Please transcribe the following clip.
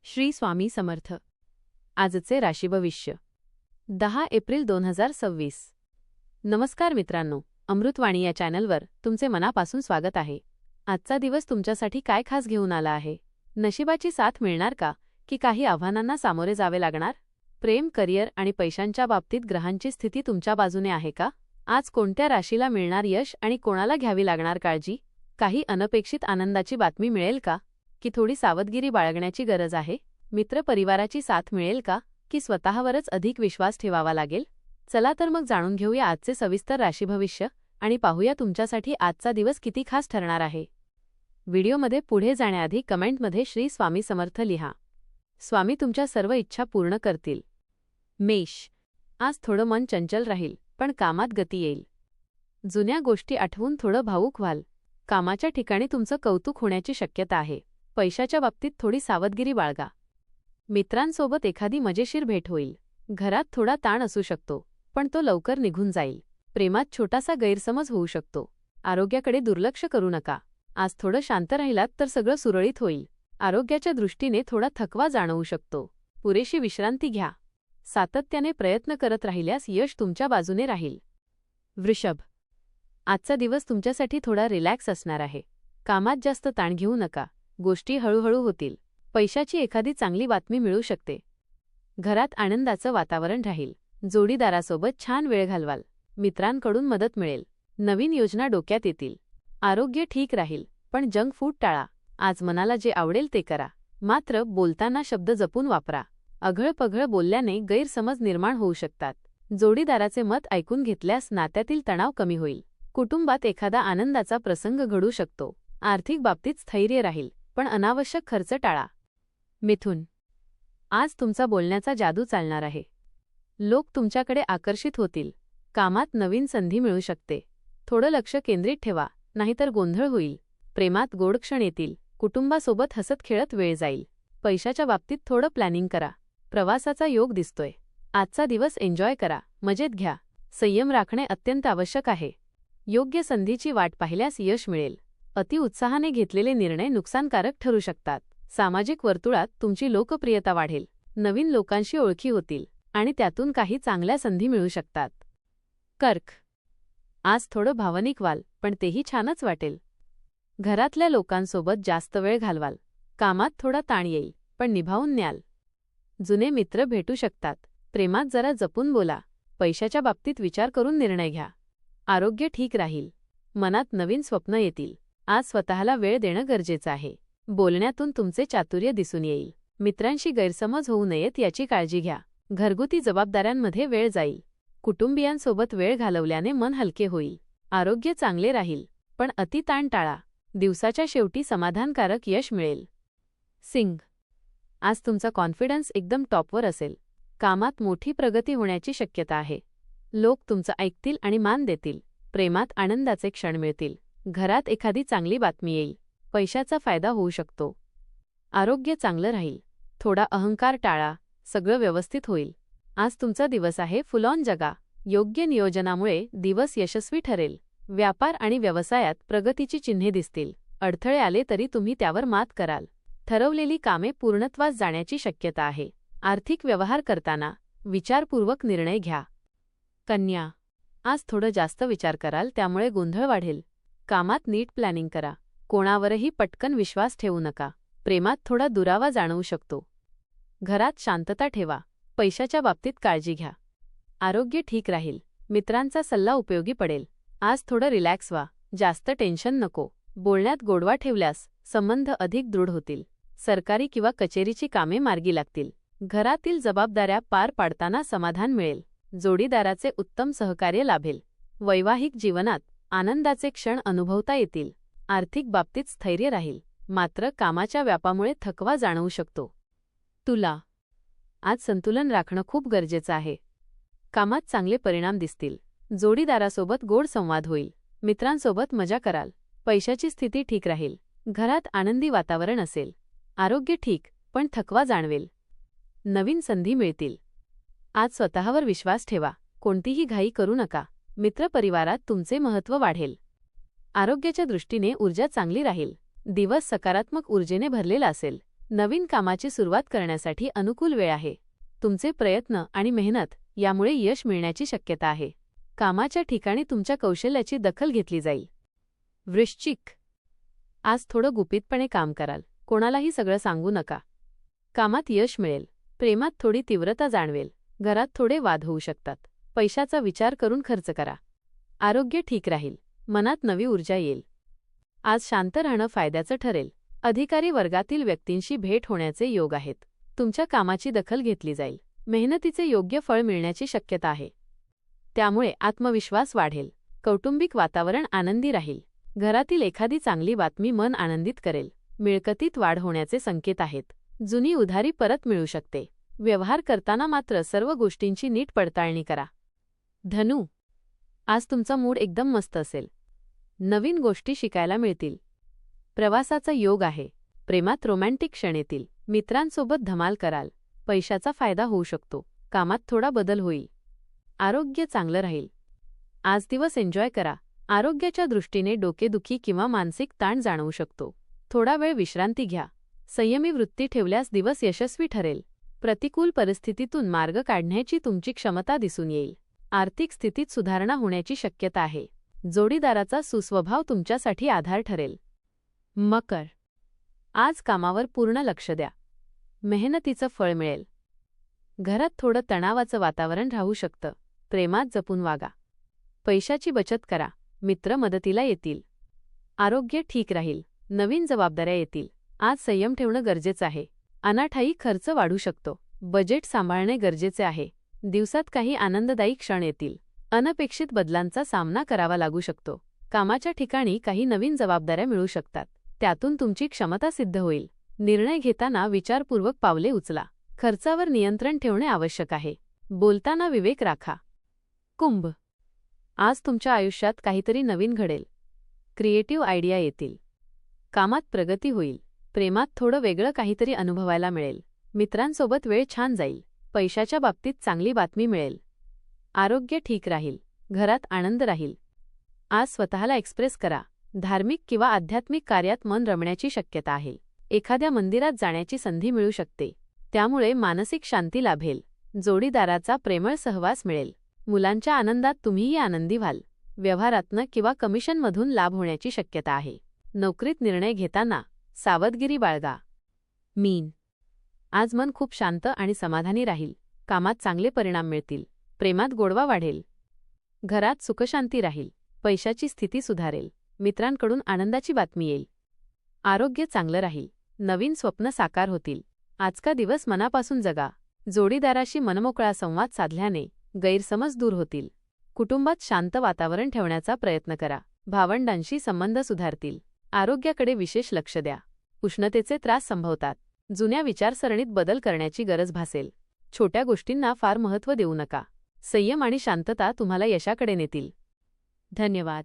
श्री स्वामी समर्थ. आजचे राशी भविष्य 10 एप्रिल 2026. नमस्कार मित्रांनो, अमृतवाणी या चॅनलवर तुमचे मनापासून स्वागत आहे. आजचा दिवस तुमच्यासाठी काय खास घेऊन आला आहे? नशिबाची साथ मिळणार का, की काही आव्हानांना सामोरे जावे लागणार? प्रेम, करिअर आणि पैशांच्या बाबतीत ग्रहांची स्थिती तुमच्या बाजूने आहे का? आज कोणत्या राशीला मिळणार यश आणि कोणाला घ्यावी लागणार काळजी? काही अनपेक्षित आनंदाची बातमी मिळेल का, की थोडी सावधगिरी बाळगण्याची गरज आहे? मित्रपरिवाराची साथ मिळेल का, की स्वतःवरच अधिक विश्वास ठेवावा लागेल? चला तर मग जाणून घेऊया आजचे सविस्तर राशी भविष्य आणि पाहूया तुमच्यासाठी आजचा दिवस किती खास ठरणार आहे. व्हिडिओमध्ये पुढे जाण्याआधी कमेंटमध्ये श्री स्वामी समर्थ लिहा. स्वामी तुमच्या सर्व इच्छा पूर्ण करतील. मेष. आज थोडं मन चंचल राहील, पण कामात गती येईल. जुन्या गोष्टी आठवून थोडं भावूक व्हाल. कामाच्या ठिकाणी तुमचं कौतुक होण्याची शक्यता आहे. पैशाच्या बाबतीत थोडी सावधगिरी बाळगा. मित्रांसोबत एखादी मजेशीर भेट होईल. घरात थोडा ताण असू शकतो, पण तो लवकर निघून जाईल. प्रेमात छोटासा गैरसमज होऊ शकतो. आरोग्याकडे दुर्लक्ष करू नका. आज थोडं शांत राहिलात तर सगळं सुरळीत होईल. आरोग्याच्या दृष्टीने थोडा थकवा जाणवू शकतो. पुरेशी विश्रांती घ्या. सातत्याने प्रयत्न करत राहिल्यास यश तुमच्या बाजूने राहील. वृषभ. आजचा दिवस तुमच्यासाठी थोडा रिलॅक्स असणार आहे. कामात जास्त ताण घेऊ नका. गोष्टी हळूहळू होतील. पैशाची एखादी चांगली बातमी मिळू शकते. घरात आनंदाचं वातावरण राहील. जोडीदारासोबत छान वेळ घालवाल. मित्रांकडून मदत मिळेल. नवीन योजना डोक्यात येतील. आरोग्य ठीक राहील, पण जंक फूड टाळा. आज मनाला जे आवडेल ते करा. मात्र बोलताना शब्द जपून वापरा. अघळपघळ बोलल्याने गैरसमज निर्माण होऊ शकतात. जोडीदाराचे मत ऐकून घेतल्यास नात्यातील तणाव कमी होईल. कुटुंबात एखादा आनंदाचा प्रसंग घडू शकतो. आर्थिक बाबतीत स्थैर्य राहील, पण अनावश्यक खर्च टाळा. मिथुन. आज तुमचा बोलण्याचा जादू चालणार आहे. लोक तुमच्याकडे आकर्षित होतील. कामात नवीन संधी मिळू शकते. थोडं लक्ष केंद्रित ठेवा, नाहीतर गोंधळ होईल. प्रेमात गोड क्षण येतील. कुटुंबासोबत हसत खेळत वेळ जाईल. पैशाच्या बाबतीत थोडं प्लॅनिंग करा. प्रवासाचा योग दिसतोय. आजचा दिवस एन्जॉय करा, मजेत घ्या. संयम राखणे अत्यंत आवश्यक आहे. योग्य संधीची वाट पाहिल्यास यश मिळेल. अतिउत्साहाने घेतलेले निर्णय नुकसानकारक ठरू शकतात. सामाजिक वर्तुळात तुमची लोकप्रियता वाढेल. नवीन लोकांशी ओळखी होतील आणि त्यातून काही चांगल्या संधी मिळू शकतात. कर्क. आज थोडं भावनिक व्हाल, पण तेही छानच वाटेल. घरातल्या लोकांसोबत जास्त वेळ घालवाल. कामात थोडा ताण येईल, पण निभावून न्याल. जुने मित्र भेटू शकतात. प्रेमात जरा जपून बोला. पैशाच्या बाबतीत विचार करून निर्णय घ्या. आरोग्य ठीक राहील. मनात नवीन स्वप्न येतील. आज स्वतःला वेळ देणं गरजेचं आहे. बोलण्यातून तुमचे चातुर्य दिसून येईल. मित्रांशी गैरसमज होऊ नयेत याची काळजी घ्या. घरगुती जबाबदाऱ्यांमध्ये वेळ जाईल. कुटुंबियांसोबत वेळ घालवल्याने मन हलके होईल. आरोग्य चांगले राहील, पण अति ताण टाळा. दिवसाच्या शेवटी समाधानकारक यश मिळेल. सिंह. आज तुमचा कॉन्फिडन्स एकदम टॉपवर असेल. कामात मोठी प्रगती होण्याची शक्यता आहे. लोक तुमचं ऐकतील आणि मान देतील. प्रेमात आनंदाचे क्षण मिळतील. घरात एखादी चांगली बातमी येईल. पैशाचा फायदा होऊ शकतो. आरोग्य चांगलं राहील. थोडा अहंकार टाळा. सगळं व्यवस्थित होईल. आज तुमचा दिवस आहे. फुल ऑन जगा. योग्य नियोजनामुळे दिवस यशस्वी ठरेल. व्यापार आणि व्यवसायात प्रगतीची चिन्हे दिसतील. अडथळे आले तरी तुम्ही त्यावर मात कराल. ठरवलेली कामे पूर्णत्वास जाण्याची शक्यता आहे. आर्थिक व्यवहार करताना विचारपूर्वक निर्णय घ्या. कन्या. आज थोडं जास्त विचार कराल, त्यामुळे गोंधळ वाढेल. कामात नीट प्लॅनिंग करा. कोणावरही पटकन विश्वास ठेवू नका. प्रेमात थोडा दुरावा जाणवू शकतो. घरात शांतता ठेवा. पैशाच्या बाबतीत काळजी घ्या. आरोग्य ठीक राहील. मित्रांचा सल्ला उपयोगी पडेल. आज थोडं रिलॅक्स व्हा. जास्त टेन्शन नको. बोलण्यात गोडवा ठेवल्यास संबंध अधिक दृढ होतील. सरकारी किंवा कचेरीची कामे मार्गी लागतील. घरातील जबाबदाऱ्या पार पाडताना समाधान मिळेल. जोडीदाराचे उत्तम सहकार्य लाभेल. वैवाहिक जीवनात आनंदाचे क्षण अनुभवता येतील. आर्थिक बाबतीत स्थैर्य राहील. मात्र कामाच्या व्यापामुळे थकवा जाणवू शकतो. तुला. आज संतुलन राखणं खूप गरजेचं आहे. कामात चांगले परिणाम दिसतील. जोडीदारासोबत गोड संवाद होईल. मित्रांसोबत मजा कराल. पैशाची स्थिती ठीक राहील. घरात आनंदी वातावरण असेल. आरोग्य ठीक, पण थकवा जाणवेल. नवीन संधी मिळतील. आज स्वतःवर विश्वास ठेवा. कोणतीही घाई करू नका. मित्रपरिवारात तुमचे महत्त्व वाढेल. आरोग्याच्या दृष्टीने ऊर्जा चांगली राहील. दिवस सकारात्मक ऊर्जेने भरलेला असेल. नवीन कामाची सुरुवात करण्यासाठी अनुकूल वेळ आहे. तुमचे प्रयत्न आणि मेहनत यामुळे यश मिळण्याची शक्यता आहे. कामाच्या ठिकाणी तुमच्या कौशल्याची दखल घेतली जाईल. वृश्चिक. आज थोडं गुपितपणे काम कराल. कोणालाही सगळं सांगू नका. कामात यश मिळेल. प्रेमात थोडी तीव्रता जाणवेल. घरात थोडे वाद होऊ शकतात. पैशाचा विचार करून खर्च करा. आरोग्य ठीक राहील. मनात नवी ऊर्जा येईल. आज शांत राहणं फायद्याचं ठरेल. अधिकारी वर्गातील व्यक्तींशी भेट होण्याचे योग आहेत. तुमच्या कामाची दखल घेतली जाईल. मेहनतीचे योग्य फळ मिळण्याची शक्यता आहे. त्यामुळे आत्मविश्वास वाढेल. कौटुंबिक वातावरण आनंदी राहील. घरातील एखादी चांगली बातमी मन आनंदित करेल. मिळकतीत वाढ होण्याचे संकेत आहेत. जुनी उधारी परत मिळू शकते. व्यवहार करताना मात्र सर्व गोष्टींची नीट पडताळणी करा. धनु. आज तुमचा मूड एकदम मस्त असेल. नवीन गोष्टी शिकायला मिळतील. प्रवासाचा योग आहे. प्रेमात रोमॅन्टिक क्षण येतील. मित्रांसोबत धमाल कराल. पैशाचा फायदा होऊ शकतो. कामात थोडा बदल होईल. आरोग्य चांगलं राहील. आज दिवस एन्जॉय करा. आरोग्याच्या दृष्टीने डोकेदुखी किंवा मानसिक ताण जाणवू शकतो. थोडा वेळ विश्रांती घ्या. संयमी वृत्ती ठेवल्यास दिवस यशस्वी ठरेल. प्रतिकूल परिस्थितीतून मार्ग काढण्याची तुमची क्षमता दिसून येईल. आर्थिक स्थितीत सुधारणा होण्याची शक्यता आहे. जोडीदाराचा सुस्वभाव तुमच्यासाठी आधार ठरेल. मकर. आज कामावर पूर्ण लक्ष द्या. मेहनतीचं फळ मिळेल. घरात थोडं तणावाचं वातावरण राहू शकतं. प्रेमात जपून वागा. पैशाची बचत करा. मित्र मदतीला येतील. आरोग्य ठीक राहील. नवीन जबाबदाऱ्या येतील. आज संयम ठेवणं गरजेचं आहे. अनाठायी खर्च वाढू शकतो. बजेट सांभाळणे गरजेचे आहे. दिवसात काही आनंददायी क्षण येतील. अनपेक्षित बदलांचा सामना करावा लागू शकतो. कामाच्या ठिकाणी काही नवीन जबाबदाऱ्या मिळू शकतात. त्यातून तुमची क्षमता सिद्ध होईल. निर्णय घेताना विचारपूर्वक पावले उचला. खर्चावर नियंत्रण ठेवणे आवश्यक आहे. बोलताना विवेक राखा. कुंभ. आज तुमच्या आयुष्यात काहीतरी नवीन घडेल. क्रिएटिव्ह आयडिया येतील. कामात प्रगती होईल. प्रेमात थोडं वेगळं काहीतरी अनुभवायला मिळेल. मित्रांसोबत वेळ छान जाईल. पैशाच्या बाबतीत चांगली बातमी मिळेल. आरोग्य ठीक राहील. घरात आनंद राहील. आज स्वतःला एक्सप्रेस करा. धार्मिक किंवा आध्यात्मिक कार्यात मन रमण्याची शक्यता आहे. एखाद्या मंदिरात जाण्याची संधी मिळू शकते. त्यामुळे मानसिक शांती लाभेल. जोडीदाराचा प्रेमळ सहवास मिळेल. मुलांच्या आनंदात तुम्हीही आनंदी व्हाल. व्यवहारातनं किंवा कमिशनमधून लाभ होण्याची शक्यता आहे. नोकरीत निर्णय घेताना सावधगिरी बाळगा. मीन. आज मन खूप शांत आणि समाधानी राहील. कामात चांगले परिणाम मिळतील. प्रेमात गोडवा वाढेल. घरात सुखशांती राहील. पैशाची स्थिती सुधारेल. मित्रांकडून आनंदाची बातमी येईल. आरोग्य चांगलं राहील. नवीन स्वप्न साकार होतील. आजचा दिवस मनापासून जगा. जोडीदाराशी मनमोकळा संवाद साधल्याने गैरसमज दूर होतील. कुटुंबात शांत वातावरण ठेवण्याचा प्रयत्न करा. भावंडांशी संबंध सुधारतील. आरोग्याकडे विशेष लक्ष द्या. उष्णतेचे त्रास संभवतात. जुन्या विचारसरणीत बदल करण्याची गरज भासेल. छोट्या गोष्टींना फार महत्त्व देऊ नका. संयम आणि शांतता तुम्हाला यशाकडे नेतील. धन्यवाद.